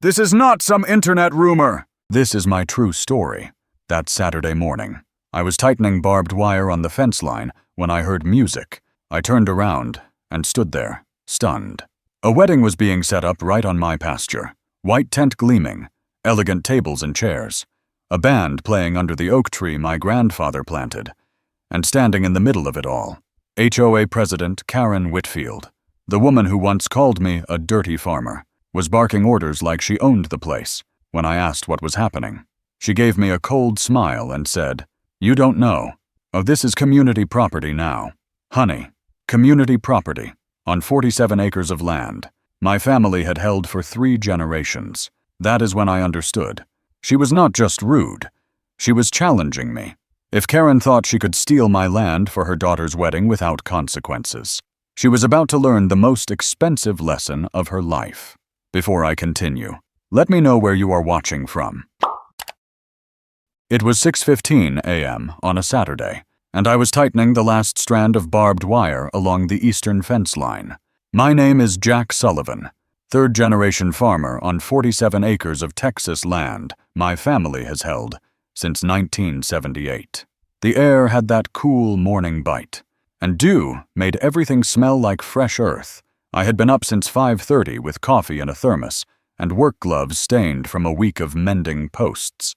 This is not some internet rumor. This is my true story. That Saturday morning, I was tightening barbed wire on the fence line when I heard music. I turned around and stood there, stunned. A wedding was being set up right on my pasture. White tent gleaming, elegant tables and chairs. A band playing under the oak tree my grandfather planted. And standing in the middle of it all, HOA President Karen Whitfield, the woman who once called me a dirty farmer, was barking orders like she owned the place. When I asked what was happening, she gave me a cold smile and said, "You don't know. Oh, this is community property now. Honey, community property on 47 acres of land my family had held for 3 generations. That is when I understood. She was not just rude. She was challenging me. If Karen thought she could steal my land for her daughter's wedding without consequences, she was about to learn the most expensive lesson of her life. Before I continue, let me know where you are watching from. It was 6:15 a.m. on a Saturday, and I was tightening the last strand of barbed wire along the eastern fence line. My name is Jack Sullivan, third-generation farmer on 47 acres of Texas land my family has held since 1978. The air had that cool morning bite, and dew made everything smell like fresh earth. I had been up since 5:30 with coffee in a thermos and work gloves stained from a week of mending posts.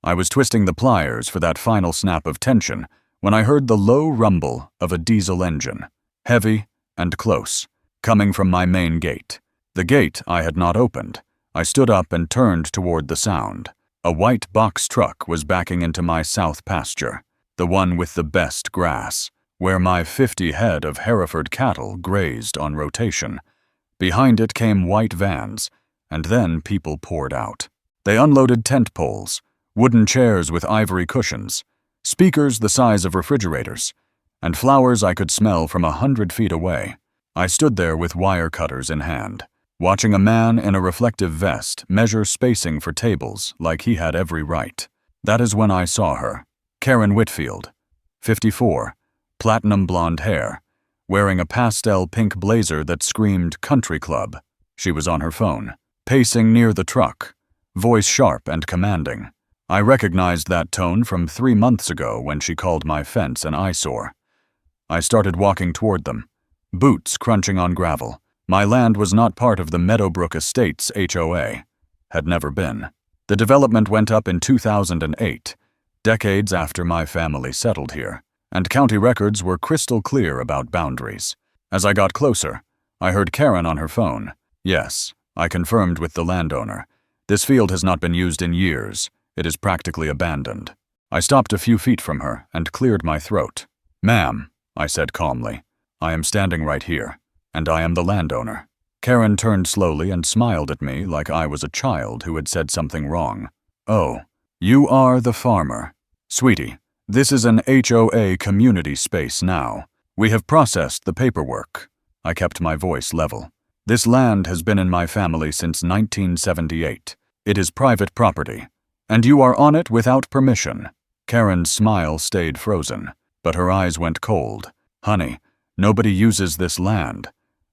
I was twisting the pliers for that final snap of tension when I heard the low rumble of a diesel engine, heavy and close, coming from my main gate. The gate I had not opened. I stood up and turned toward the sound. A white box truck was backing into my south pasture, the one with the best grass, where my 50 head of Hereford cattle grazed on rotation. Behind it came white vans, and then people poured out. They unloaded tent poles, wooden chairs with ivory cushions, speakers the size of refrigerators, and flowers I could smell from 100 feet away. I stood there with wire cutters in hand, watching a man in a reflective vest measure spacing for tables like he had every right. That is when I saw her, Karen Whitfield, 54, platinum blonde hair, wearing a pastel pink blazer that screamed country club. She was on her phone, pacing near the truck, voice sharp and commanding. I recognized that tone from 3 months ago when she called my fence an eyesore. I started walking toward them, boots crunching on gravel. My land was not part of the Meadowbrook Estates HOA, had never been. The development went up in 2008, decades after my family settled here, and county records were crystal clear about boundaries. As I got closer, I heard Karen on her phone. Yes, I confirmed with the landowner. This field has not been used in years. It is practically abandoned. I stopped a few feet from her and cleared my throat. "Ma'am," I said calmly, "I am standing right here, and I am the landowner." Karen turned slowly and smiled at me like I was a child who had said something wrong. "Oh, you are the farmer. Sweetie, this is an HOA community space now. We have processed the paperwork." I kept my voice level. "This land has been in my family since 1978. It is private property, and you are on it without permission." Karen's smile stayed frozen, but her eyes went cold. "Honey, nobody uses this land.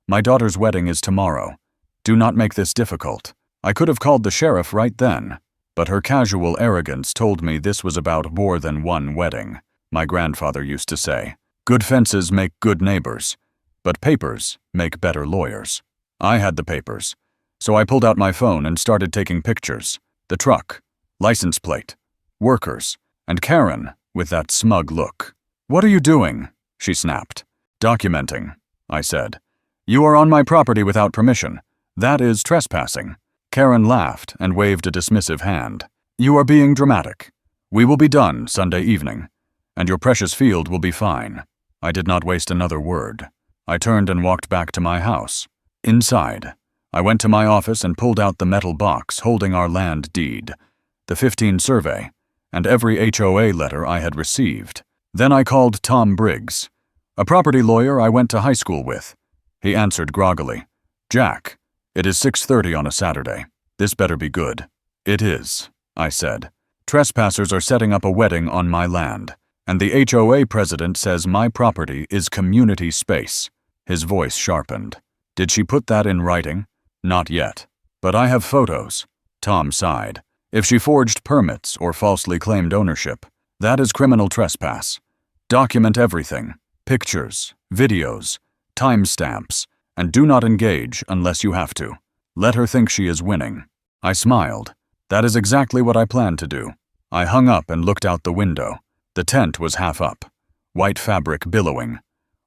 My daughter's wedding is tomorrow. Do not make this difficult." I could have called the sheriff right then, but her casual arrogance told me this was about more than one wedding. My grandfather used to say, "Good fences make good neighbors, but papers make better lawyers." I had the papers, so I pulled out my phone and started taking pictures. The truck, license plate, workers, and Karen with that smug look. "What are you doing?" she snapped. "Documenting," I said. "You are on my property without permission. That is trespassing." Karen laughed and waved a dismissive hand. "You are being dramatic. We will be done Sunday evening, and your precious field will be fine." I did not waste another word. I turned and walked back to my house. Inside, I went to my office and pulled out the metal box holding our land deed, the 15 survey, and every HOA letter I had received. Then I called Tom Briggs, a property lawyer I went to high school with. He answered groggily, "Jack, it is 6:30 on a Saturday. This better be good." "It is," I said. "Trespassers are setting up a wedding on my land, and the HOA president says my property is community space." His voice sharpened. "Did she put that in writing?" "Not yet, But I have photos. Tom sighed. If she forged permits or falsely claimed ownership, that is criminal trespass. Document everything. Pictures, videos, timestamps, and do not engage unless you have to. Let her think she is winning. I smiled. That is exactly what I planned to do. I hung up and looked out the window. The tent was half up, white fabric billowing.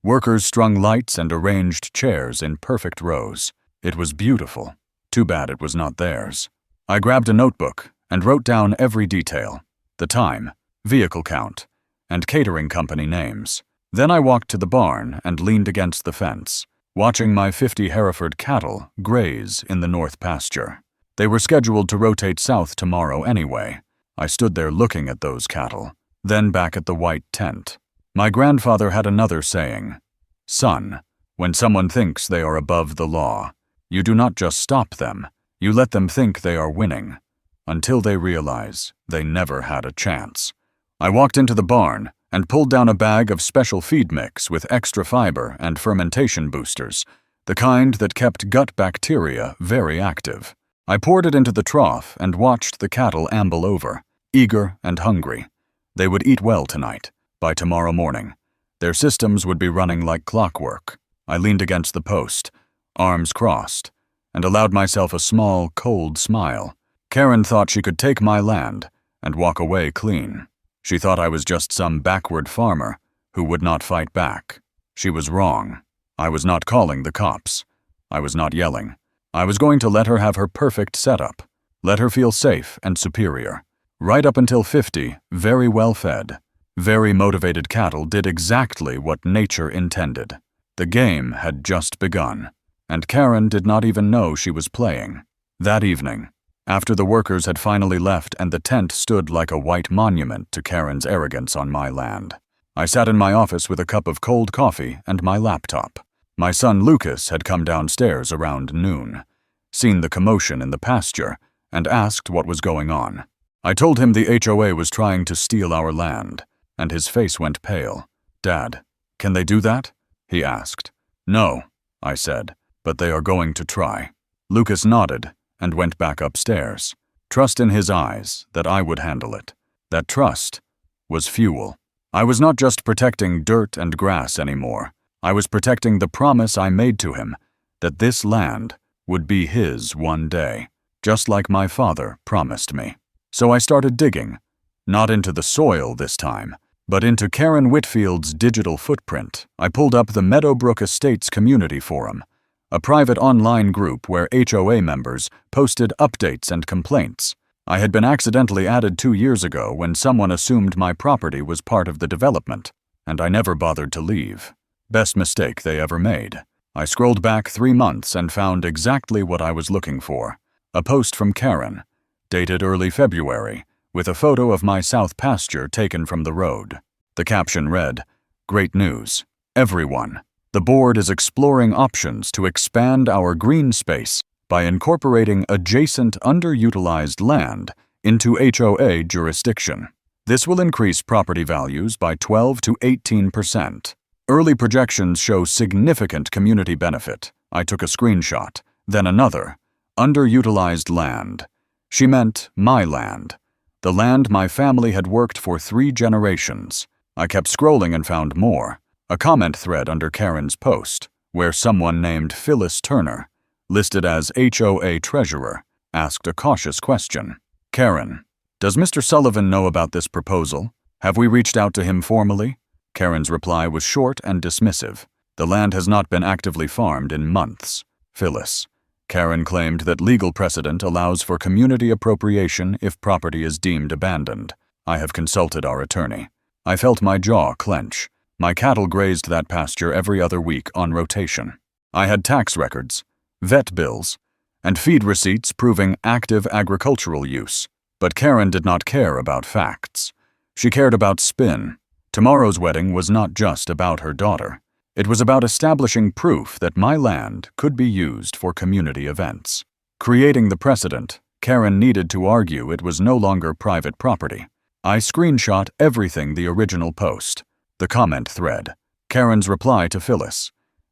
Workers strung lights and arranged chairs in perfect rows. It was beautiful. Too bad it was not theirs. I grabbed a notebook and wrote down every detail. The time, vehicle count, and catering company names. Then I walked to the barn and leaned against the fence, watching my 50 Hereford cattle graze in the north pasture. They were scheduled to rotate south tomorrow anyway. I stood there looking at those cattle, then back at the white tent. My grandfather had another saying, "Son, when someone thinks they are above the law, you do not just stop them, you let them think they are winning, until they realize they never had a chance." I walked into the barn and pulled down a bag of special feed mix with extra fiber and fermentation boosters, the kind that kept gut bacteria very active. I poured it into the trough and watched the cattle amble over, eager and hungry. They would eat well tonight. By tomorrow morning, their systems would be running like clockwork. I leaned against the post, arms crossed, and allowed myself a small, cold smile. Karen thought she could take my land and walk away clean. She thought I was just some backward farmer who would not fight back. She was wrong. I was not calling the cops. I was not yelling. I was going to let her have her perfect setup. Let her feel safe and superior. Right up until 50, very well fed, very motivated cattle did exactly what nature intended. The game had just begun, and Karen did not even know she was playing. That evening, after the workers had finally left and the tent stood like a white monument to Karen's arrogance on my land, I sat in my office with a cup of cold coffee and my laptop. My son Lucas had come downstairs around noon, seen the commotion in the pasture, and asked what was going on. I told him the HOA was trying to steal our land, and his face went pale. "Dad, can they do that?" he asked. "No," I said, "but they are going to try." Lucas nodded and went back upstairs. Trust in his eyes that I would handle it. That trust was fuel. I was not just protecting dirt and grass anymore. I was protecting the promise I made to him that this land would be his one day, just like my father promised me. So I started digging, not into the soil this time, but into Karen Whitfield's digital footprint. I pulled up the Meadowbrook Estates Community Forum, a private online group where HOA members posted updates and complaints. I had been accidentally added 2 years ago when someone assumed my property was part of the development, and I never bothered to leave. Best mistake they ever made. I scrolled back 3 months and found exactly what I was looking for. A post from Karen, dated early February, with a photo of my south pasture taken from the road. The caption read, "Great news. Everyone. The board is exploring options to expand our green space by incorporating adjacent underutilized land into HOA jurisdiction. This will increase property values by 12 to 18%. Early projections show significant community benefit." I took a screenshot, then another. Underutilized land. She meant my land. The land my family had worked for 3 generations. I kept scrolling and found more. A comment thread under Karen's post, where someone named Phyllis Turner, listed as HOA treasurer, asked a cautious question. "Karen, does Mr. Sullivan know about this proposal? Have we reached out to him formally?" Karen's reply was short and dismissive. "The land has not been actively farmed in months." Phyllis. Karen claimed that legal precedent allows for community appropriation if property is deemed abandoned. I have consulted our attorney. I felt my jaw clench. My cattle grazed that pasture every other week on rotation. I had tax records, vet bills, and feed receipts proving active agricultural use. But Karen did not care about facts. She cared about spin. Tomorrow's wedding was not just about her daughter. It was about establishing proof that my land could be used for community events. Creating the precedent, Karen needed to argue it was no longer private property. I screenshot everything: the original post, the comment thread, Karen's reply to Phyllis,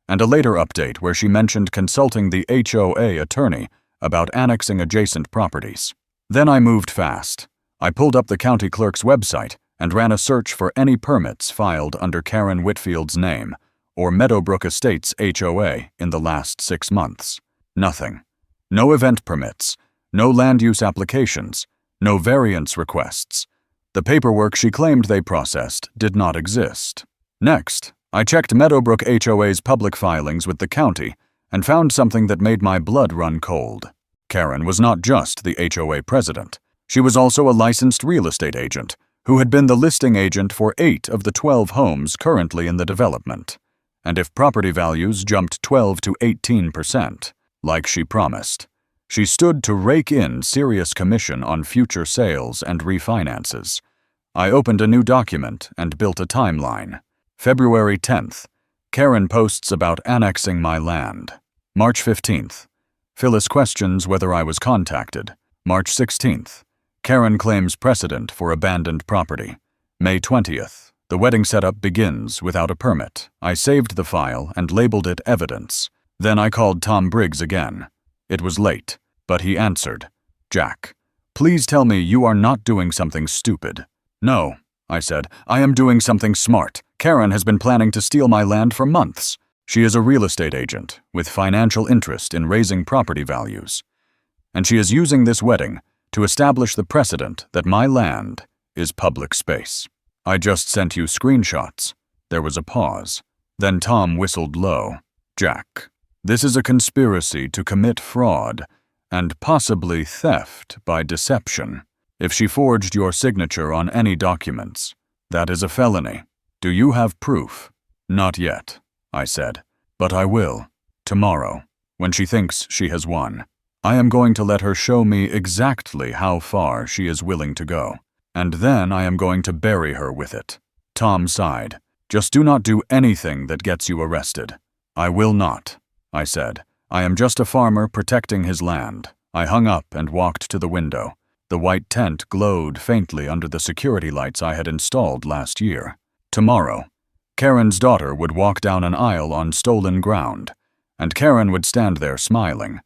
and a later update where she mentioned consulting the HOA attorney about annexing adjacent properties. Then I moved fast. I pulled up the county clerk's website and ran a search for any permits filed under Karen Whitfield's name or Meadowbrook Estates HOA in the last 6 months. Nothing. No event permits, no land use applications, no variance requests. The paperwork she claimed they processed did not exist. Next, I checked Meadowbrook HOA's public filings with the county and found something that made my blood run cold. Karen was not just the HOA president. She was also a licensed real estate agent who had been the listing agent for 8 of the 12 homes currently in the development. And if property values jumped 12 to 18%, like she promised, she stood to rake in serious commission on future sales and refinances. I opened a new document and built a timeline. February 10th, Karen posts about annexing my land. March 15th, Phyllis questions whether I was contacted. March 16th, Karen claims precedent for abandoned property. May 20th, the wedding setup begins without a permit. I saved the file and labeled it evidence. Then I called Tom Briggs again. It was late, but he answered. "Jack, please tell me you are not doing something stupid." "No," I said, "I am doing something smart. Karen has been planning to steal my land for months. She is a real estate agent with financial interest in raising property values. And she is using this wedding to establish the precedent that my land is public space. I just sent you screenshots." There was a pause. Then Tom whistled low. "Jack, this is a conspiracy to commit fraud and possibly theft by deception. If she forged your signature on any documents, that is a felony. Do you have proof?" "Not yet," I said, "but I will. Tomorrow, when she thinks she has won. I am going to let her show me exactly how far she is willing to go, and then I am going to bury her with it." Tom sighed. "Just do not do anything that gets you arrested." "I will not," I said. "I am just a farmer protecting his land." I hung up and walked to the window. The white tent glowed faintly under the security lights I had installed last year. Tomorrow, Karen's daughter would walk down an aisle on stolen ground, and Karen would stand there smiling,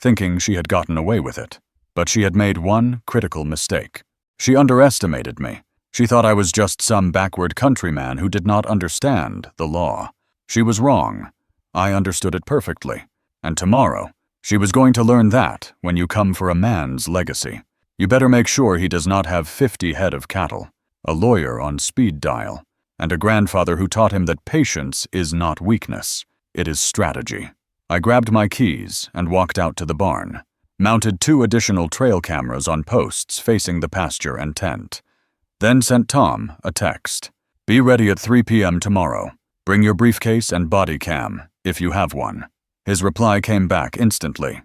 thinking she had gotten away with it. But she had made one critical mistake. She underestimated me. She thought I was just some backward countryman who did not understand the law. She was wrong. I understood it perfectly. And tomorrow, she was going to learn that when you come for a man's legacy, you better make sure he does not have 50 head of cattle, a lawyer on speed dial, and a grandfather who taught him that patience is not weakness, it is strategy. I grabbed my keys and walked out to the barn, mounted 2 additional trail cameras on posts facing the pasture and tent, then sent Tom a text. "Be ready at 3 p.m. tomorrow. Bring your briefcase and body cam, if you have one." His reply came back instantly.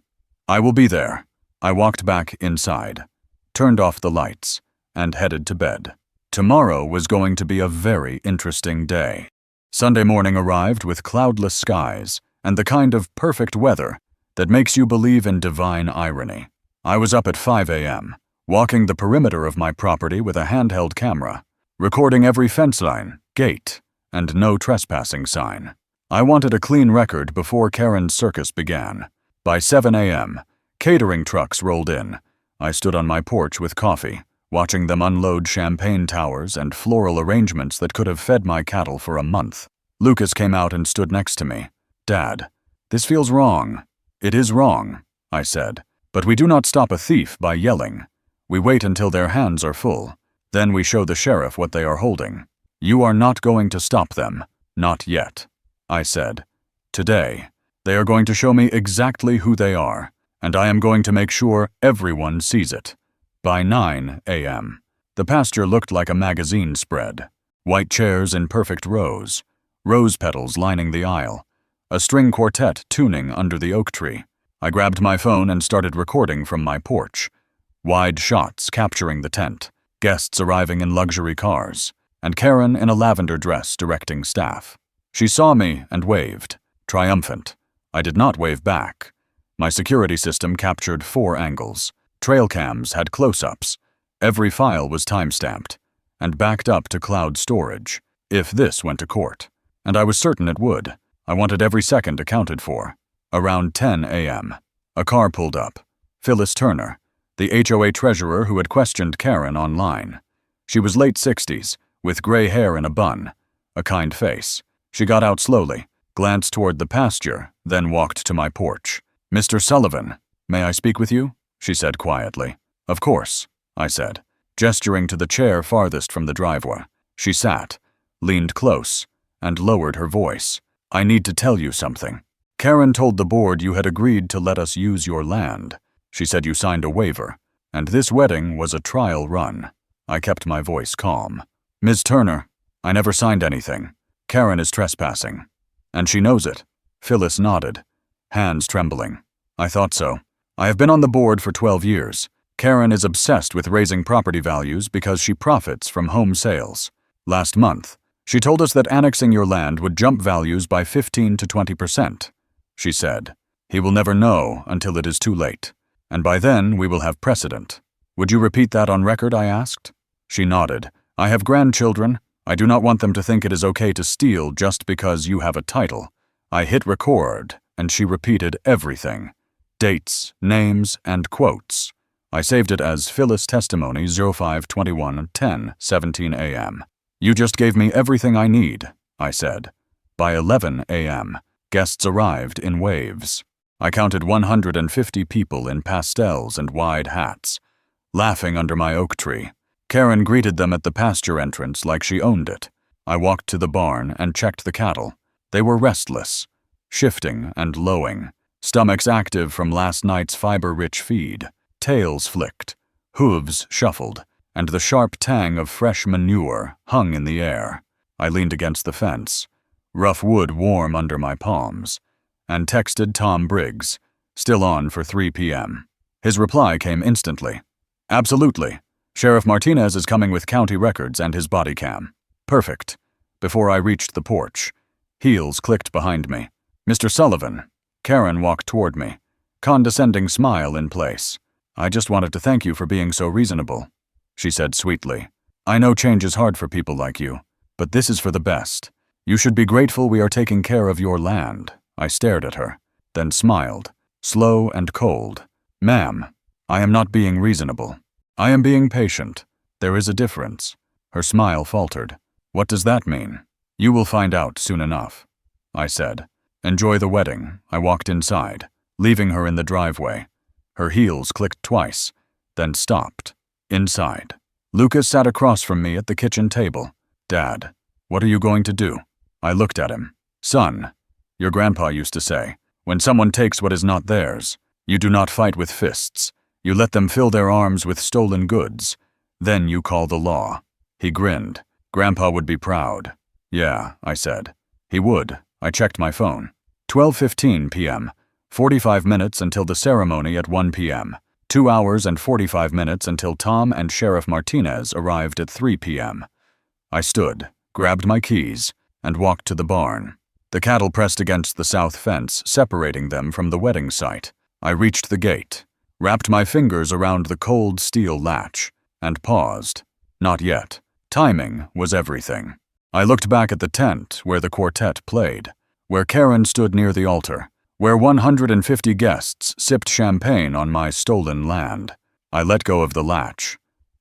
"I will be there." I walked back inside, turned off the lights, and headed to bed. Tomorrow was going to be a very interesting day. Sunday morning arrived with cloudless skies and the kind of perfect weather that makes you believe in divine irony. I was up at 5 a.m., walking the perimeter of my property with a handheld camera, recording every fence line, gate, and no trespassing sign. I wanted a clean record before Karen's circus began. By 7 a.m., catering trucks rolled in. I stood on my porch with coffee, watching them unload champagne towers and floral arrangements that could have fed my cattle for a month. Lucas came out and stood next to me. "Dad, this feels wrong." "It is wrong," I said, "but we do not stop a thief by yelling. We wait until their hands are full. Then we show the sheriff what they are holding. You are not going to stop them. Not yet." I said, "Today, they are going to show me exactly who they are, and I am going to make sure everyone sees it." By 9 a.m., the pasture looked like a magazine spread. White chairs in perfect rows, rose petals lining the aisle, a string quartet tuning under the oak tree. I grabbed my phone and started recording from my porch. Wide shots capturing the tent, guests arriving in luxury cars, and Karen in a lavender dress directing staff. She saw me and waved, triumphant. I did not wave back. My security system captured 4 angles. Trail cams had close-ups. Every file was time-stamped and backed up to cloud storage, if this went to court. And I was certain it would. I wanted every second accounted for. Around 10 a.m., a car pulled up, Phyllis Turner, the HOA treasurer who had questioned Karen online. She was late 60s, with gray hair in a bun, a kind face. She got out slowly, glanced toward the pasture, then walked to my porch. "Mr. Sullivan, may I speak with you?" she said quietly. "Of course," I said, gesturing to the chair farthest from the driveway. She sat, leaned close, and lowered her voice. "I need to tell you something. Karen told the board you had agreed to let us use your land. She said you signed a waiver, and this wedding was a trial run." I kept my voice calm. "Ms. Turner, I never signed anything. Karen is trespassing. And she knows it." Phyllis nodded, hands trembling. "I thought so. I have been on the board for 12 years. Karen is obsessed with raising property values because she profits from home sales. Last month, she told us that annexing your land would jump values by 15 to 20%. She said, 'He will never know until it is too late, and by then we will have precedent.' Would you repeat that on record?" I asked. She nodded. "I have grandchildren. I do not want them to think it is okay to steal just because you have a title." I hit record, and she repeated everything. Dates, names, and quotes. I saved it as Phyllis Testimony 05/21/10:17 a.m. "You just gave me everything I need," I said. By 11 a.m., guests arrived in waves. I counted 150 people in pastels and wide hats, laughing under my oak tree. Karen greeted them at the pasture entrance like she owned it. I walked to the barn and checked the cattle. They were restless, shifting and lowing, stomachs active from last night's fiber-rich feed. Tails flicked, hooves shuffled, and the sharp tang of fresh manure hung in the air. I leaned against the fence, rough wood warm under my palms, and texted Tom Briggs, still on for 3 p.m. His reply came instantly. "Absolutely. Sheriff Martinez is coming with county records and his body cam." Perfect. Before I reached the porch, heels clicked behind me. "Mr. Sullivan." Karen walked toward me, condescending smile in place. "I just wanted to thank you for being so reasonable," she said sweetly. "I know change is hard for people like you, but this is for the best. You should be grateful we are taking care of your land." I stared at her, then smiled, slow and cold. "Ma'am, I am not being reasonable. I am being patient. There is a difference." Her smile faltered. "What does that mean?" "You will find out soon enough," I said. "Enjoy the wedding." I walked inside, leaving her in the driveway. Her heels clicked twice, then stopped. Inside, Lucas sat across from me at the kitchen table. "Dad, what are you going to do?" I looked at him. "Son, your grandpa used to say, when someone takes what is not theirs, you do not fight with fists. You let them fill their arms with stolen goods. Then you call the law." He grinned. "Grandpa would be proud." "Yeah," I said. "He would." I checked my phone. 12:15 p.m., 45 minutes until the ceremony at 1 p.m., 2 hours and 45 minutes until Tom and Sheriff Martinez arrived at 3 p.m. I stood, grabbed my keys, and walked to the barn. The cattle pressed against the south fence, separating them from the wedding site. I reached the gate, wrapped my fingers around the cold steel latch, and paused. Not yet. Timing was everything. I looked back at the tent where the quartet played, where Karen stood near the altar, where 150 guests sipped champagne on my stolen land. I let go of the latch.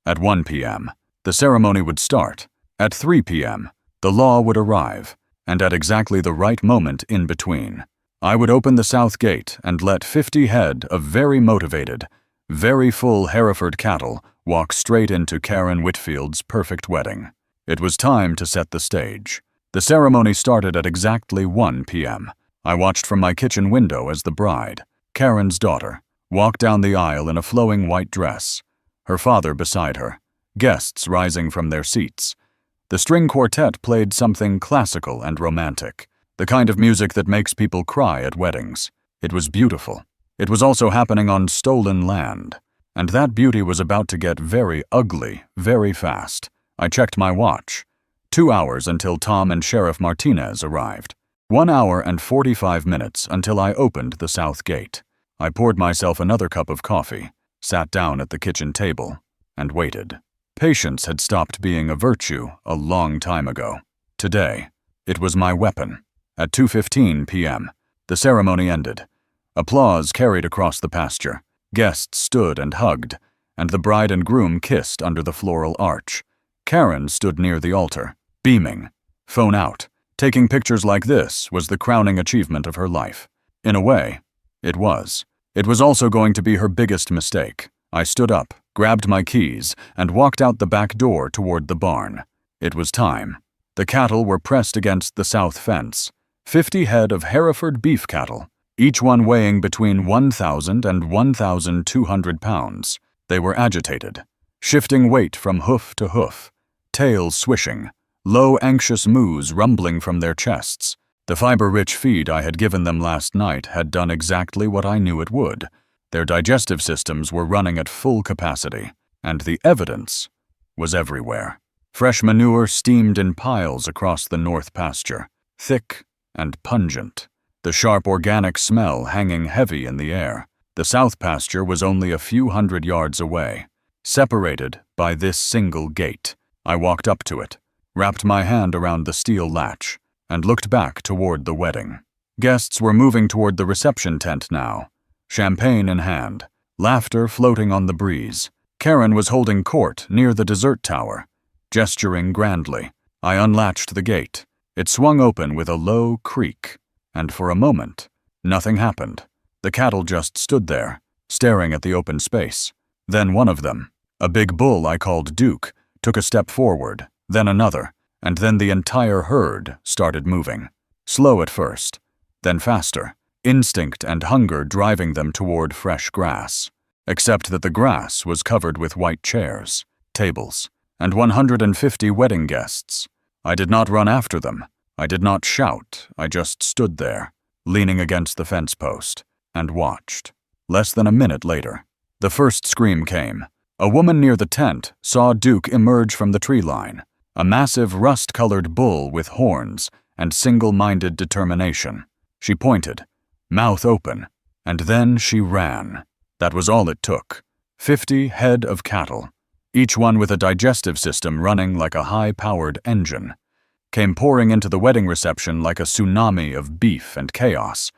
At 1 p.m., the ceremony would start. At 3 p.m., the law would arrive, and at exactly the right moment in between, I would open the south gate and let 50 head of very motivated, very full Hereford cattle walk straight into Karen Whitfield's perfect wedding. It was time to set the stage. The ceremony started at exactly 1 p.m. I watched from my kitchen window as the bride, Karen's daughter, walked down the aisle in a flowing white dress, her father beside her, guests rising from their seats. The string quartet played something classical and romantic, the kind of music that makes people cry at weddings. It was beautiful. It was also happening on stolen land, and that beauty was about to get very ugly very fast. I checked my watch. 2 hours until Tom and Sheriff Martinez arrived. 1 hour and 45 minutes until I opened the south gate. I poured myself another cup of coffee, sat down at the kitchen table, and waited. Patience had stopped being a virtue a long time ago. Today, it was my weapon. At 2:15 p.m., the ceremony ended. Applause carried across the pasture. Guests stood and hugged, and the bride and groom kissed under the floral arch. Karen stood near the altar, beaming. Phone out. Taking pictures like this was the crowning achievement of her life. In a way, it was. It was also going to be her biggest mistake. I stood up, grabbed my keys, and walked out the back door toward the barn. It was time. The cattle were pressed against the south fence. 50 head of Hereford beef cattle, each one weighing between 1,000 and 1,200 pounds. They were agitated, shifting weight from hoof to hoof, tails swishing, low anxious moos rumbling from their chests. The fiber-rich feed I had given them last night had done exactly what I knew it would. Their digestive systems were running at full capacity, and the evidence was everywhere. Fresh manure steamed in piles across the north pasture, thick and pungent, the sharp organic smell hanging heavy in the air. The south pasture was only a few hundred yards away, separated by this single gate. I walked up to it, wrapped my hand around the steel latch, and looked back toward the wedding. Guests were moving toward the reception tent now, champagne in hand, laughter floating on the breeze. Karen was holding court near the dessert tower, gesturing grandly. I unlatched the gate. It swung open with a low creak, and for a moment, nothing happened. The cattle just stood there, staring at the open space. Then one of them, a big bull I called Duke, took a step forward, then another, and then the entire herd started moving. Slow at first, then faster, instinct and hunger driving them toward fresh grass. Except that the grass was covered with white chairs, tables, and 150 wedding guests. I did not run after them. I did not shout. I just stood there, leaning against the fence post, and watched. Less than a minute later, the first scream came. A woman near the tent saw Duke emerge from the tree line, a massive rust-colored bull with horns and single-minded determination. She pointed, mouth open, and then she ran. That was all it took. 50 head of cattle, each one with a digestive system running like a high-powered engine, came pouring into the wedding reception like a tsunami of beef and chaos.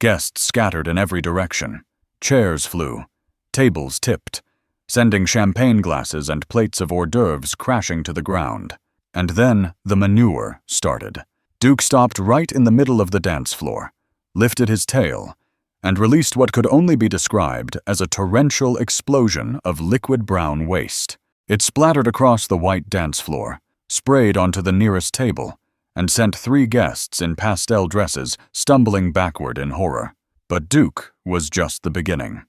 Guests scattered in every direction. Chairs flew. Tables tipped, sending champagne glasses and plates of hors d'oeuvres crashing to the ground. And then the manure started. Duke stopped right in the middle of the dance floor, lifted his tail, and released what could only be described as a torrential explosion of liquid brown waste. It splattered across the white dance floor, sprayed onto the nearest table, and sent 3 guests in pastel dresses stumbling backward in horror. But Duke was just the beginning.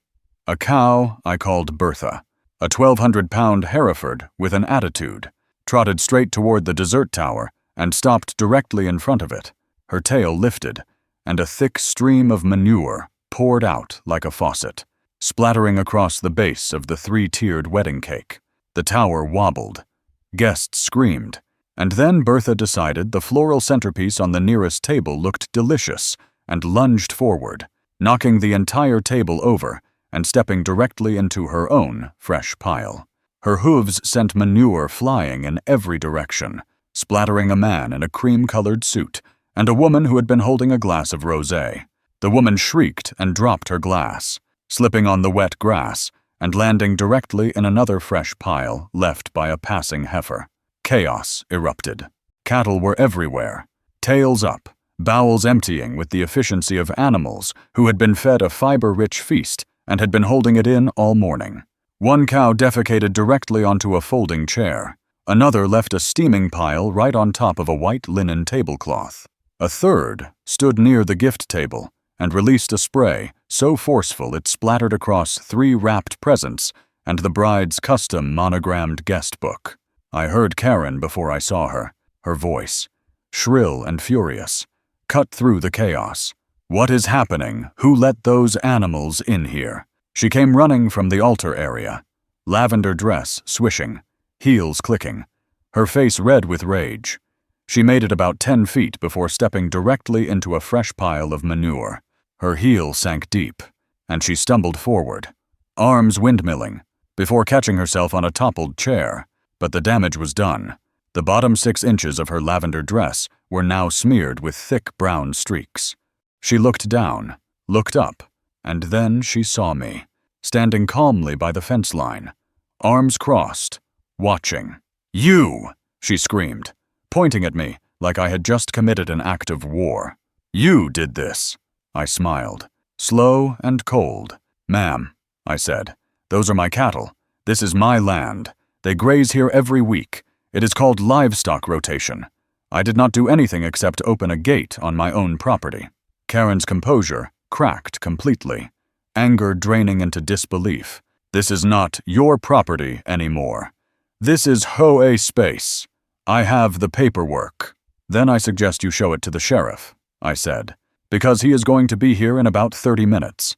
A cow I called Bertha, a 1,200-pound Hereford with an attitude, trotted straight toward the dessert tower and stopped directly in front of it. Her tail lifted, and a thick stream of manure poured out like a faucet, splattering across the base of the 3-tiered wedding cake. The tower wobbled. Guests screamed, and then Bertha decided the floral centerpiece on the nearest table looked delicious and lunged forward, knocking the entire table over and stepping directly into her own fresh pile. Her hooves sent manure flying in every direction, splattering a man in a cream-colored suit and a woman who had been holding a glass of rosé. The woman shrieked and dropped her glass, slipping on the wet grass and landing directly in another fresh pile left by a passing heifer. Chaos erupted. Cattle were everywhere, tails up, bowels emptying with the efficiency of animals who had been fed a fiber-rich feast and had been holding it in all morning. One cow defecated directly onto a folding chair. Another left a steaming pile right on top of a white linen tablecloth. A third stood near the gift table and released a spray so forceful it splattered across 3 wrapped presents and the bride's custom monogrammed guest book. I heard Karen before I saw her, her voice, shrill and furious, cut through the chaos. "What is happening? Who let those animals in here?" She came running from the altar area, lavender dress swishing, heels clicking, her face red with rage. She made it about 10 feet before stepping directly into a fresh pile of manure. Her heel sank deep, and she stumbled forward, arms windmilling, before catching herself on a toppled chair. But the damage was done. The bottom 6 inches of her lavender dress were now smeared with thick brown streaks. She looked down, looked up, and then she saw me. standing calmly by the fence line, arms crossed, watching. "You!" she screamed, pointing at me like I had just committed an act of war. "You did this." I smiled, slow and cold. "Ma'am," I said, "those are my cattle. This is my land. They graze here every week. It is called livestock rotation. I did not do anything except open a gate on my own property." Karen's composure cracked completely, anger draining into disbelief. "This is not your property anymore. This is HOA space. I have the paperwork." "Then I suggest you show it to the sheriff," I said, "because he is going to be here in about 30 minutes.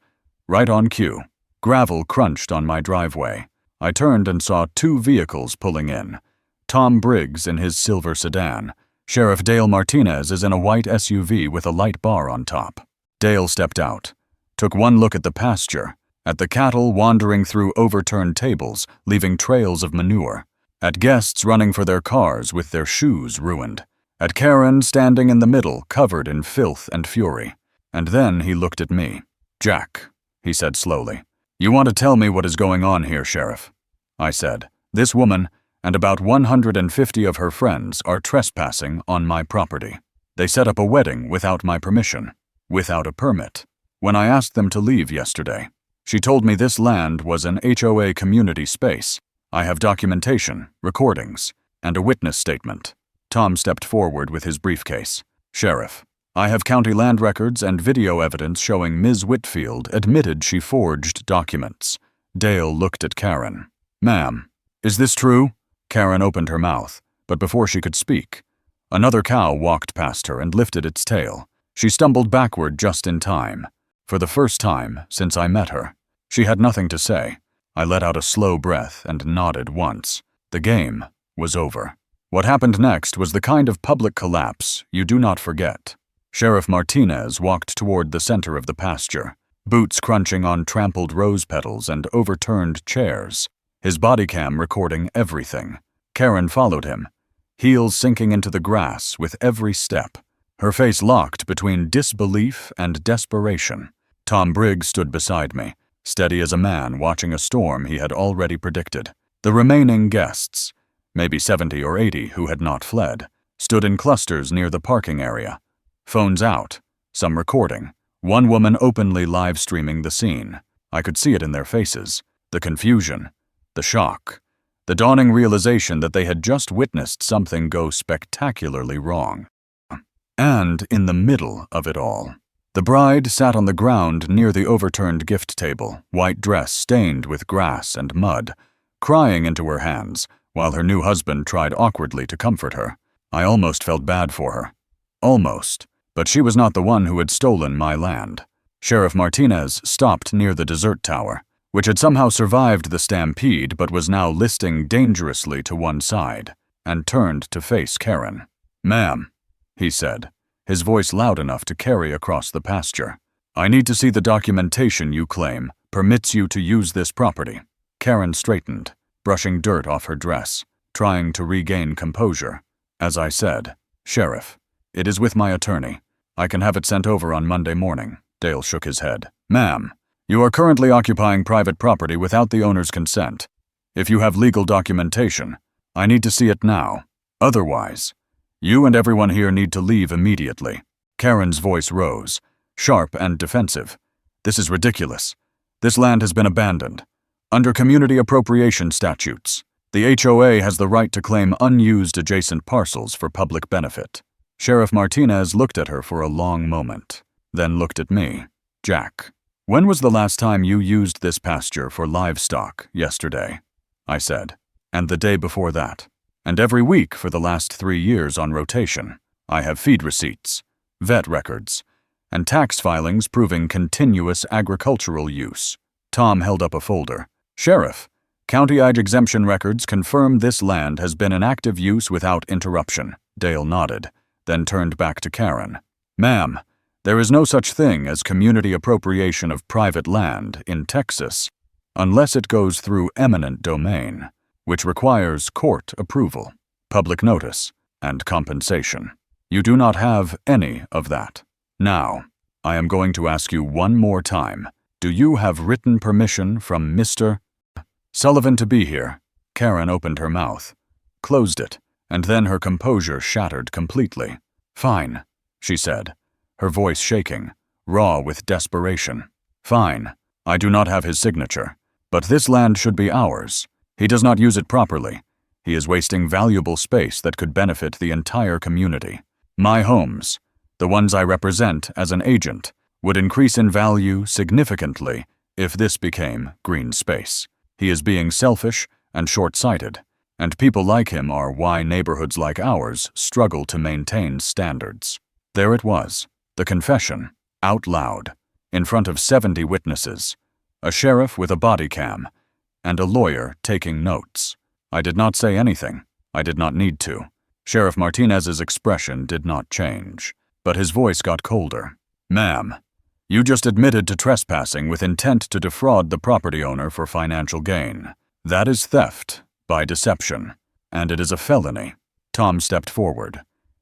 Right on cue." Gravel crunched on my driveway. I turned and saw 2 vehicles pulling in. Tom Briggs in his silver sedan. Sheriff Dale Martinez is in a white SUV with a light bar on top. Dale stepped out, took one look at the pasture, at the cattle wandering through overturned tables, leaving trails of manure, at guests running for their cars with their shoes ruined, at Karen standing in the middle, covered in filth and fury. And then he looked at me. "Jack," he said slowly, "you want to tell me what is going on here, Sheriff?" I said, "This woman and about 150 of her friends are trespassing on my property. They set up a wedding without my permission, without a permit. When I asked them to leave yesterday, she told me this land was an HOA community space. I have documentation, recordings, and a witness statement." Tom stepped forward with his briefcase. "Sheriff, I have county land records and video evidence showing Ms. Whitfield admitted she forged documents." Dale looked at Karen. "Ma'am, is this true?" Karen opened her mouth, but before she could speak, another cow walked past her and lifted its tail. She stumbled backward just in time. For the first time since I met her, she had nothing to say. I let out a slow breath and nodded once. The game was over. What happened next was the kind of public collapse you do not forget. Sheriff Martinez walked toward the center of the pasture, boots crunching on trampled rose petals and overturned chairs, his body cam recording everything. Karen followed him, heels sinking into the grass with every step, her face locked between disbelief and desperation. Tom Briggs stood beside me, steady as a man watching a storm he had already predicted. The remaining guests, maybe 70 or 80 who had not fled, stood in clusters near the parking area. Phones out, some recording, one woman openly live-streaming the scene. I could see it in their faces, the confusion, the shock, the dawning realization that they had just witnessed something go spectacularly wrong. And in the middle of it all, the bride sat on the ground near the overturned gift table, white dress stained with grass and mud, crying into her hands, while her new husband tried awkwardly to comfort her. I almost felt bad for her. Almost. But she was not the one who had stolen my land. Sheriff Martinez stopped near the dessert tower, which had somehow survived the stampede but was now listing dangerously to one side, and turned to face Karen. "Ma'am," he said, his voice loud enough to carry across the pasture, "I need to see the documentation you claim permits you to use this property." Karen straightened, brushing dirt off her dress, trying to regain composure. As I said, "Sheriff, it is with my attorney. I can have it sent over on Monday morning." Dale shook his head. "Ma'am, you are currently occupying private property without the owner's consent. If you have legal documentation, I need to see it now. Otherwise, you and everyone here need to leave immediately." Karen's voice rose, sharp and defensive. "This is ridiculous. This land has been abandoned. Under community appropriation statutes, the HOA has the right to claim unused adjacent parcels for public benefit." Sheriff Martinez looked at her for a long moment, then looked at me. "Jack, when was the last time you used this pasture for livestock? Yesterday," I said, "and the day before that, and every week for the last 3 years on rotation. I have feed receipts, vet records, and tax filings proving continuous agricultural use." Tom held up a folder. "Sheriff, County Ag exemption records confirm this land has been in active use without interruption." Dale nodded, then turned back to Karen. "Ma'am, there is no such thing as community appropriation of private land in Texas unless it goes through eminent domain, which requires court approval, public notice, and compensation. You do not have any of that. Now, I am going to ask you one more time. Do you have written permission from Mr. Sullivan to be here? Karen opened her mouth, closed it, and then her composure shattered completely. Fine, she said, her voice shaking, raw with desperation. Fine, I do not have his signature, but this land should be ours. He does not use it properly. He is wasting valuable space that could benefit the entire community. My homes, the ones I represent as an agent, would increase in value significantly if this became green space. He is being selfish and short-sighted, and people like him are why neighborhoods like ours struggle to maintain standards. There it was, the confession, out loud, in front of 70 witnesses, a sheriff with a body cam, and a lawyer taking notes. I did not say anything. I did not need to. Sheriff Martinez's expression did not change, but his voice got colder. Ma'am, you just admitted to trespassing with intent to defraud the property owner for financial gain. That is theft by deception, and it is a felony. Tom stepped forward,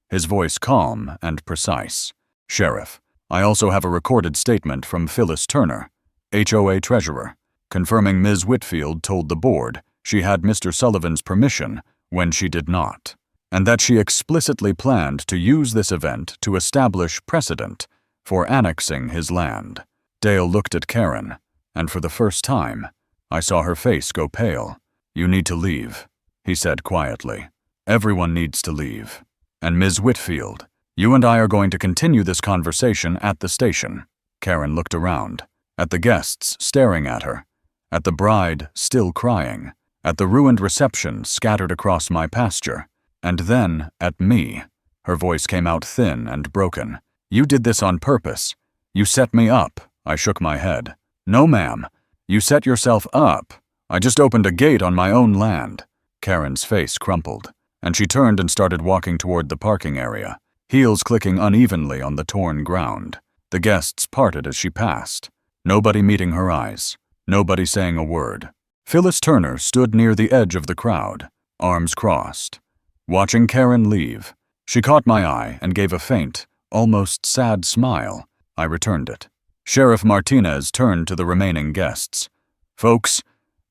his voice calm and precise. Sheriff, I also have a recorded statement from Phyllis Turner, HOA treasurer, confirming Ms. Whitfield told the board she had Mr. Sullivan's permission when she did not, and that she explicitly planned to use this event to establish precedent for annexing his land. Dale looked at Karen, and for the first time, I saw her face go pale. You need to leave, he said quietly. Everyone needs to leave. And Ms. Whitfield, you and I are going to continue this conversation at the station. Karen looked around, at the guests staring at her, at the bride still crying, at the ruined reception scattered across my pasture, and then at me. Her voice came out thin and broken. You did this on purpose. You set me up. I shook my head. No, ma'am. You set yourself up. I just opened a gate on my own land. Karen's face crumpled, and she turned and started walking toward the parking area, heels clicking unevenly on the torn ground. The guests parted as she passed, nobody meeting her eyes, nobody saying a word. Phyllis Turner stood near the edge of the crowd, arms crossed, watching Karen leave. She caught my eye and gave a faint, almost sad smile. I returned it. Sheriff Martinez turned to the remaining guests. Folks,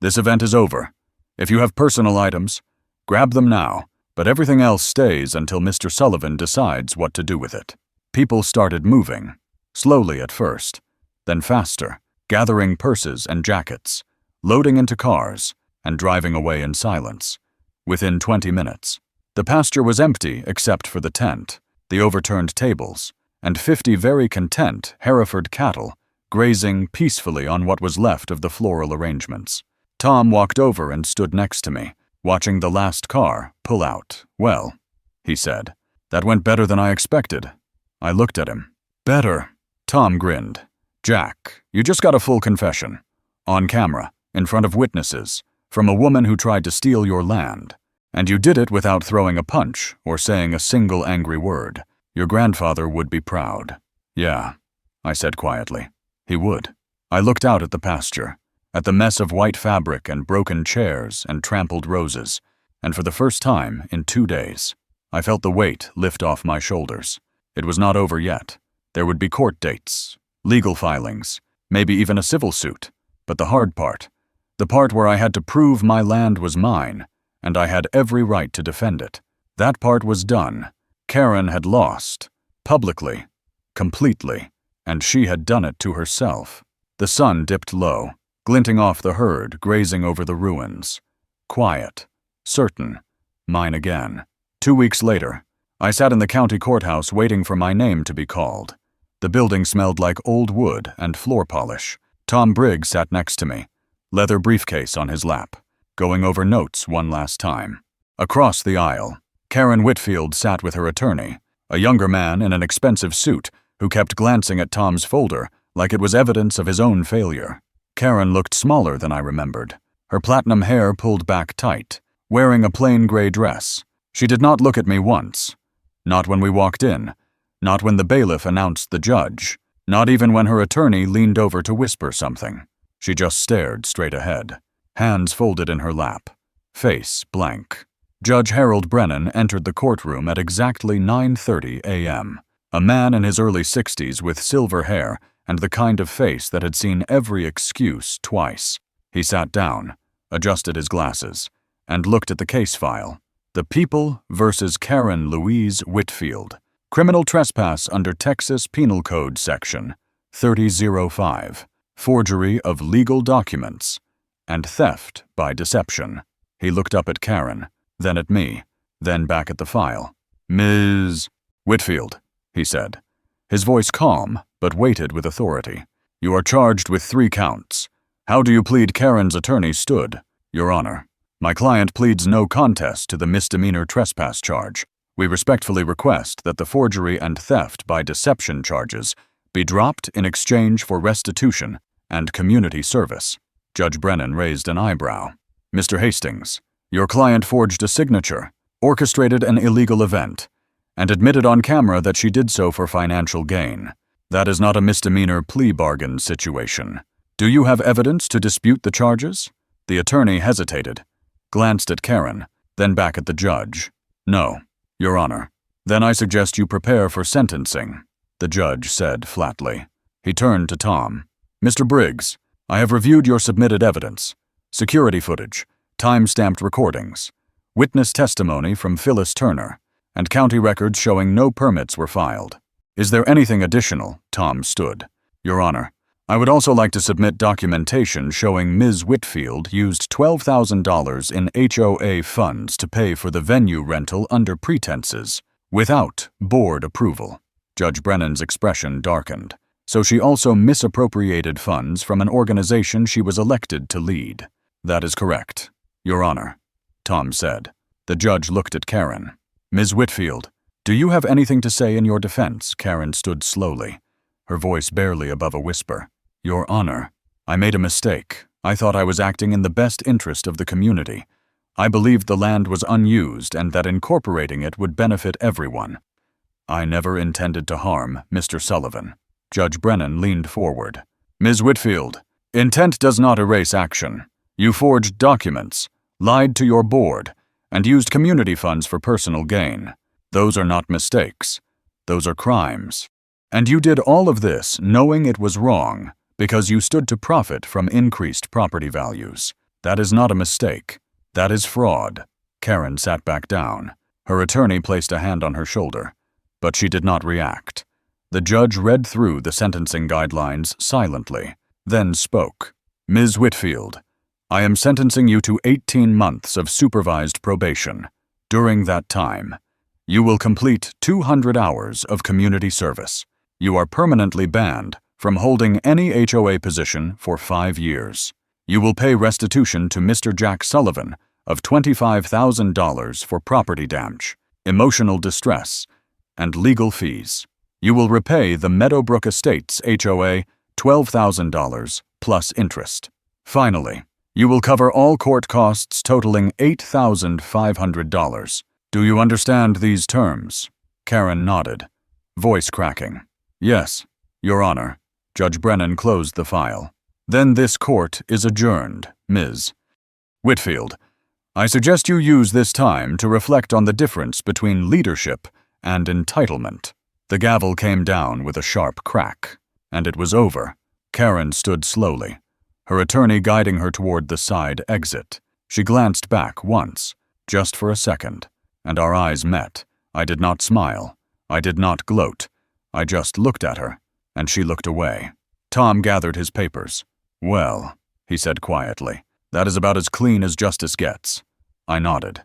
this event is over. If you have personal items, grab them now, but everything else stays until Mr. Sullivan decides what to do with it. People started moving, slowly at first, then faster, gathering purses and jackets, loading into cars, and driving away in silence. Within 20 minutes, the pasture was empty except for the tent, the overturned tables, and 50 very content Hereford cattle grazing peacefully on what was left of the floral arrangements. Tom walked over and stood next to me, watching the last car pull out. Well, he said, that went better than I expected. I looked at him. Better. Tom grinned. Jack, you just got a full confession. On camera, in front of witnesses, from a woman who tried to steal your land. And you did it without throwing a punch or saying a single angry word. Your grandfather would be proud. Yeah, I said quietly. He would. I looked out at the pasture, at the mess of white fabric and broken chairs and trampled roses, and for the first time in 2 days, I felt the weight lift off my shoulders. It was not over yet. There would be court dates, legal filings, maybe even a civil suit. But the hard part, the part where I had to prove my land was mine, and I had every right to defend it, that part was done. Karen had lost, publicly, completely, and she had done it to herself. The sun dipped low, glinting off the herd grazing over the ruins. Quiet, certain, mine again. 2 weeks later, I sat in the county courthouse waiting for my name to be called. The building smelled like old wood and floor polish. Tom Briggs sat next to me, leather briefcase on his lap, going over notes one last time. Across the aisle, Karen Whitfield sat with her attorney, a younger man in an expensive suit who kept glancing at Tom's folder like it was evidence of his own failure. Karen looked smaller than I remembered, her platinum hair pulled back tight, wearing a plain gray dress. She did not look at me once. Not when we walked in, not when the bailiff announced the judge, not even when her attorney leaned over to whisper something. She just stared straight ahead, hands folded in her lap, face blank. Judge Harold Brennan entered the courtroom at exactly 9:30 a.m., a man in his early 60s with silver hair and the kind of face that had seen every excuse twice. He sat down, adjusted his glasses, and looked at the case file. The People versus Karen Louise Whitfield. Criminal trespass under Texas Penal Code Section 3005. Forgery of legal documents and theft by deception. He looked up at Karen, then at me, then back at the file. Ms. Whitfield, he said, his voice calm but weighted with authority. You are charged with 3 counts. How do you plead? Karen's attorney stood. Your Honor, my client pleads no contest to the misdemeanor trespass charge. We respectfully request that the forgery and theft by deception charges be dropped in exchange for restitution and community service. Judge Brennan raised an eyebrow. Mr. Hastings, your client forged a signature, orchestrated an illegal event, and admitted on camera that she did so for financial gain. That is not a misdemeanor plea bargain situation. Do you have evidence to dispute the charges? The attorney hesitated, glanced at Karen, then back at the judge. No, Your Honor. Then I suggest you prepare for sentencing, the judge said flatly. He turned to Tom. Mr. Briggs, I have reviewed your submitted evidence. Security footage, time-stamped recordings, witness testimony from Phyllis Turner, and county records showing no permits were filed. Is there anything additional? Tom stood. Your Honor, I would also like to submit documentation showing Ms. Whitfield used $12,000 in HOA funds to pay for the venue rental under pretenses, without board approval. Judge Brennan's expression darkened. So she also misappropriated funds from an organization she was elected to lead. That is correct, Your Honor, Tom said. The judge looked at Karen. Ms. Whitfield, do you have anything to say in your defense? Karen stood slowly, her voice barely above a whisper. Your Honor, I made a mistake. I thought I was acting in the best interest of the community. I believed the land was unused and that incorporating it would benefit everyone. I never intended to harm Mr. Sullivan. Judge Brennan leaned forward. Ms. Whitfield, intent does not erase action. You forged documents, lied to your board, and used community funds for personal gain. Those are not mistakes. Those are crimes. And you did all of this knowing it was wrong because you stood to profit from increased property values. That is not a mistake. That is fraud. Karen sat back down. Her attorney placed a hand on her shoulder, but she did not react. The judge read through the sentencing guidelines silently, then spoke. Ms. Whitfield, I am sentencing you to 18 months of supervised probation. During that time, you will complete 200 hours of community service. You are permanently banned from holding any HOA position for 5 years. You will pay restitution to Mr. Jack Sullivan of $25,000 for property damage, emotional distress, and legal fees. You will repay the Meadowbrook Estates HOA $12,000 plus interest. Finally, you will cover all court costs totaling $8,500. Do you understand these terms? Karen nodded, voice cracking. Yes, Your Honor. Judge Brennan closed the file. Then this court is adjourned, Ms. Whitfield. I suggest you use this time to reflect on the difference between leadership and entitlement. The gavel came down with a sharp crack, and it was over. Karen stood slowly, her attorney guiding her toward the side exit. She glanced back once, just for a second, and our eyes met. I did not smile. I did not gloat. I just looked at her, and she looked away. Tom gathered his papers. Well, he said quietly, that is about as clean as justice gets. I nodded.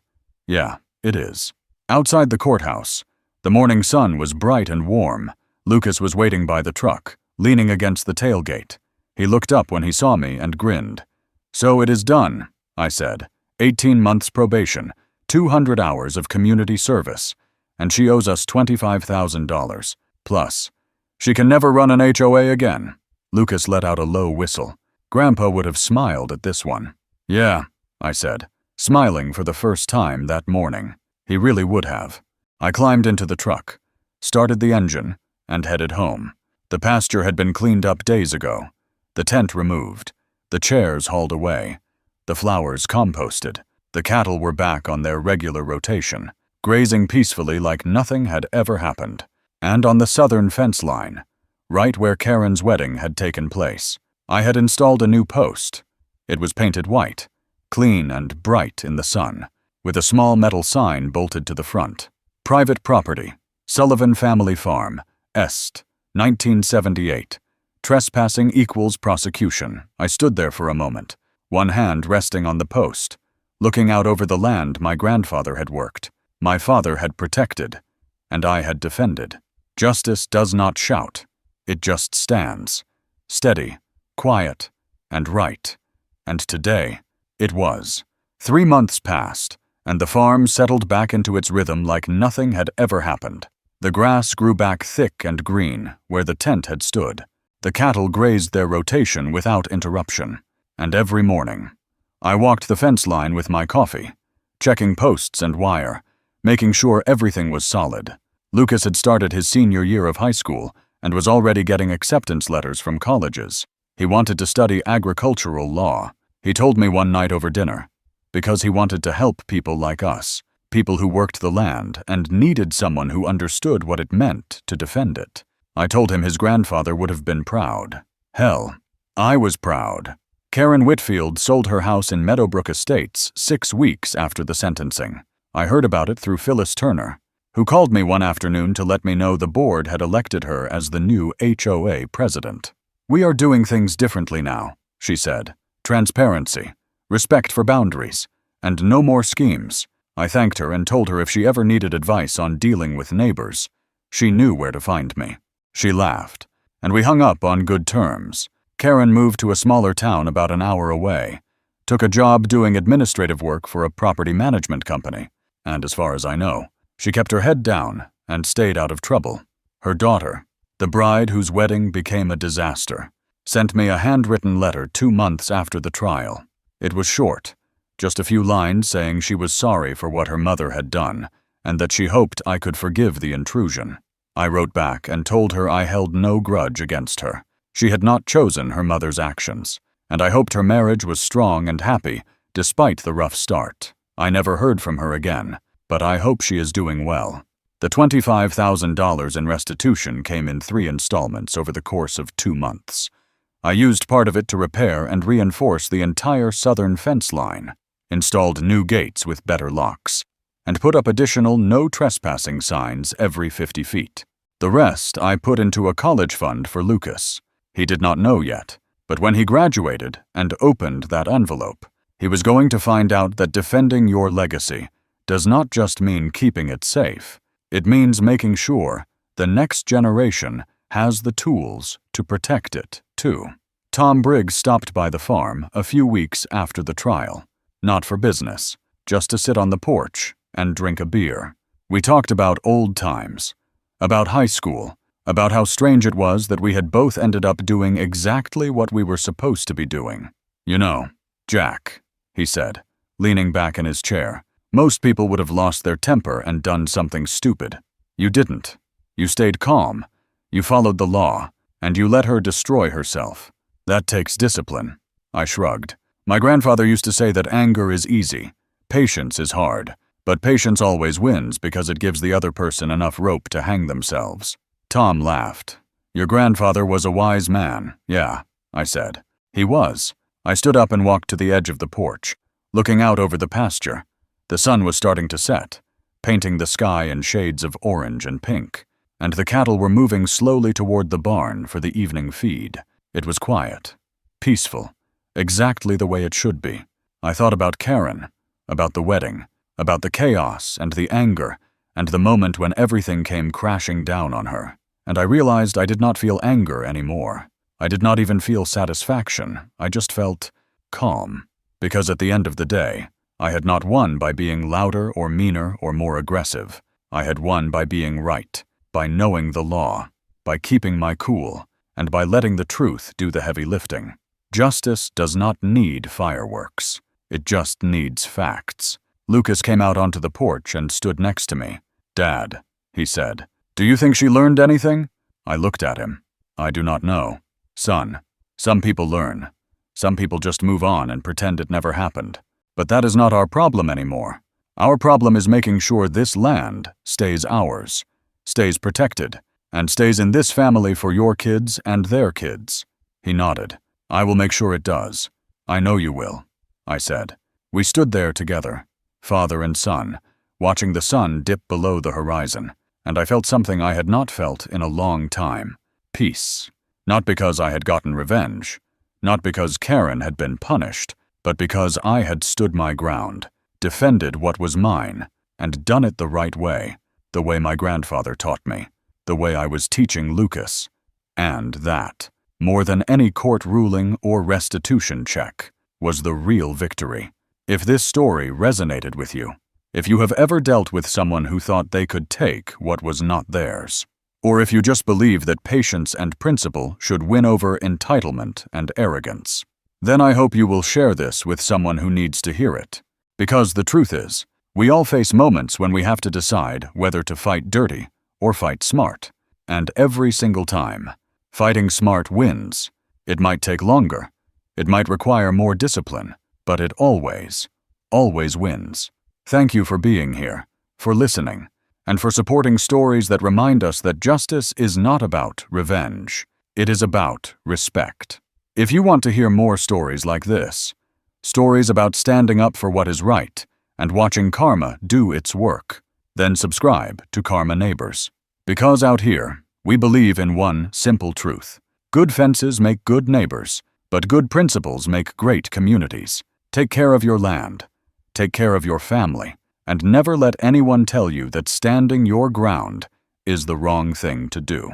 Yeah, it is. Outside the courthouse, the morning sun was bright and warm. Lucas was waiting by the truck, leaning against the tailgate. He looked up when he saw me and grinned. So it is done, I said. 18 months probation, 200 hours of community service, and she owes us $25,000. Plus, she can never run an HOA again. Lucas let out a low whistle. Grandpa would have smiled at this one. Yeah, I said, smiling for the first time that morning. He really would have. I climbed into the truck, started the engine, and headed home. The pasture had been cleaned up days ago, the tent removed, the chairs hauled away, the flowers composted. The cattle were back on their regular rotation, grazing peacefully like nothing had ever happened. And on the southern fence line, right where Karen's wedding had taken place. I had installed a new post. It was painted white, clean and bright in the sun, with a small metal sign bolted to the front. Private property, Sullivan Family Farm, Est, 1978. Trespassing equals prosecution. I stood there for a moment, one hand resting on the post, looking out over the land my grandfather had worked, my father had protected, and I had defended. Justice does not shout. It just stands, steady, quiet, and right. And today, it was. 3 months passed, and the farm settled back into its rhythm like nothing had ever happened. The grass grew back thick and green where the tent had stood. The cattle grazed their rotation without interruption. And every morning, I walked the fence line with my coffee, checking posts and wire, making sure everything was solid. Lucas had started his senior year of high school and was already getting acceptance letters from colleges. He wanted to study agricultural law. He told me one night over dinner, because he wanted to help people like us, people who worked the land and needed someone who understood what it meant to defend it. I told him his grandfather would have been proud. Hell, I was proud. Karen Whitfield sold her house in Meadowbrook Estates 6 weeks after the sentencing. I heard about it through Phyllis Turner, who called me one afternoon to let me know the board had elected her as the new HOA president. "We are doing things differently now," she said. "Transparency, respect for boundaries, and no more schemes." I thanked her and told her if she ever needed advice on dealing with neighbors, she knew where to find me. She laughed, and we hung up on good terms. Karen moved to a smaller town about an hour away, took a job doing administrative work for a property management company, and as far as I know, she kept her head down and stayed out of trouble. Her daughter, the bride whose wedding became a disaster, sent me a handwritten letter 2 months after the trial. It was short, just a few lines saying she was sorry for what her mother had done and that she hoped I could forgive the intrusion. I wrote back and told her I held no grudge against her. She had not chosen her mother's actions, and I hoped her marriage was strong and happy despite the rough start. I never heard from her again, but I hope she is doing well. The $25,000 in restitution came in 3 installments over the course of 2 months. I used part of it to repair and reinforce the entire southern fence line, installed new gates with better locks, and put up additional no trespassing signs every 50 feet. The rest I put into a college fund for Lucas. He did not know yet, but when he graduated and opened that envelope, he was going to find out that defending your legacy does not just mean keeping it safe. It means making sure the next generation has the tools to protect it, too. Tom Briggs stopped by the farm a few weeks after the trial, not for business, just to sit on the porch and drink a beer. We talked about old times, about high school, about how strange it was that we had both ended up doing exactly what we were supposed to be doing. "You know, Jack," he said, leaning back in his chair, "most people would have lost their temper and done something stupid. You didn't. You stayed calm. You followed the law, and you let her destroy herself. That takes discipline." I shrugged. My grandfather used to say that anger is easy, patience is hard, but patience always wins because it gives the other person enough rope to hang themselves. Tom laughed. "Your grandfather was a wise man, yeah," I said. "He was." I stood up and walked to the edge of the porch, looking out over the pasture. The sun was starting to set, painting the sky in shades of orange and pink, and the cattle were moving slowly toward the barn for the evening feed. It was quiet, peaceful, exactly the way it should be. I thought about Karen, about the wedding, about the chaos and the anger, and the moment when everything came crashing down on her. And I realized I did not feel anger anymore. I did not even feel satisfaction. I just felt calm. Because at the end of the day, I had not won by being louder or meaner or more aggressive. I had won by being right, by knowing the law, by keeping my cool, and by letting the truth do the heavy lifting. Justice does not need fireworks. It just needs facts. Lucas came out onto the porch and stood next to me. "Dad," he said, "do you think she learned anything?" I looked at him. "I do not know. Son, some people learn. Some people just move on and pretend it never happened. But that is not our problem anymore. Our problem is making sure this land stays ours, stays protected, and stays in this family for your kids and their kids." He nodded. "I will make sure it does. I know you will," I said. We stood there together, father and son, watching the sun dip below the horizon, and I felt something I had not felt in a long time. Peace. Not because I had gotten revenge, not because Karen had been punished, but because I had stood my ground, defended what was mine, and done it the right way, the way my grandfather taught me, the way I was teaching Lucas. And that, more than any court ruling or restitution check, was the real victory. If this story resonated with you, if you have ever dealt with someone who thought they could take what was not theirs, or if you just believe that patience and principle should win over entitlement and arrogance, then I hope you will share this with someone who needs to hear it. Because the truth is, we all face moments when we have to decide whether to fight dirty or fight smart. And every single time, fighting smart wins. It might take longer. It might require more discipline, but it always wins. Thank you for being here, for listening, and for supporting stories that remind us that justice is not about revenge. It is about respect. If you want to hear more stories like this, stories about standing up for what is right and watching karma do its work, then subscribe to Karma Neighbors. Because out here, we believe in one simple truth. Good fences make good neighbors, but good principles make great communities. Take care of your land, take care of your family, and never let anyone tell you that standing your ground is the wrong thing to do.